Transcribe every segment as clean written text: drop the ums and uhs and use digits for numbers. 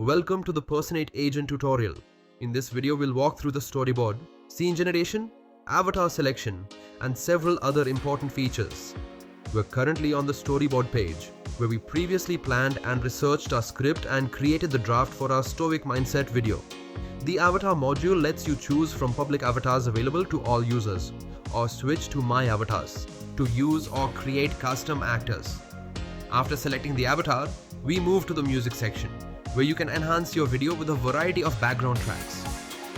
Welcome to the Personate Agent tutorial. In this video, we'll walk through the storyboard, scene generation, avatar selection, and several other important features. We're currently on the storyboard page, where we previously planned and researched our script and created the draft for our Stoic Mindset video. The avatar module lets you choose from public avatars available to all users, or switch to My Avatars to use or create custom actors. After selecting the avatar, we move to the music section, where you can enhance your video with a variety of background tracks.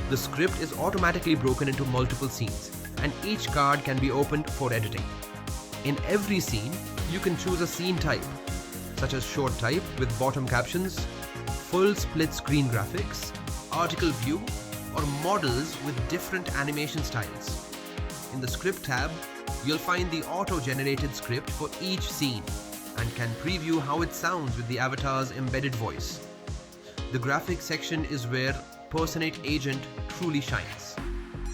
The script is automatically broken into multiple scenes, and each card can be opened for editing. In every scene, you can choose a scene type, such as short type with bottom captions, full split screen graphics, article view, or models with different animation styles. In the script tab, you'll find the auto-generated script for each scene and can preview how it sounds with the avatar's embedded voice. The graphics section is where Personate Agent truly shines.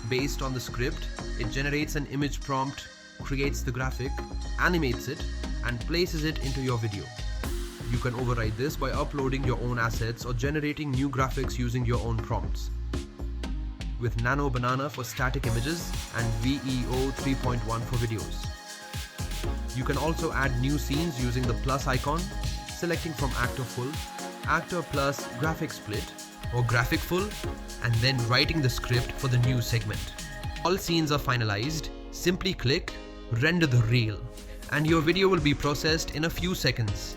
Based on the script, it generates an image prompt, creates the graphic, animates it, and places it into your video. You can override this by uploading your own assets or generating new graphics using your own prompts. With Nano Banana for static images and VEO 3.1 for videos. You can also add new scenes using the plus icon, selecting from Actor Full, Actor plus Graphic Split, or Graphic Full, and then writing the script for the new segment. All scenes are finalized. Simply click Render the Reel, and your video will be processed in a few seconds.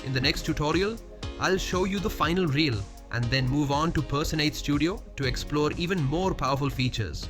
In the next tutorial, I'll show you the final reel and then move on to Personate Studio to explore even more powerful features.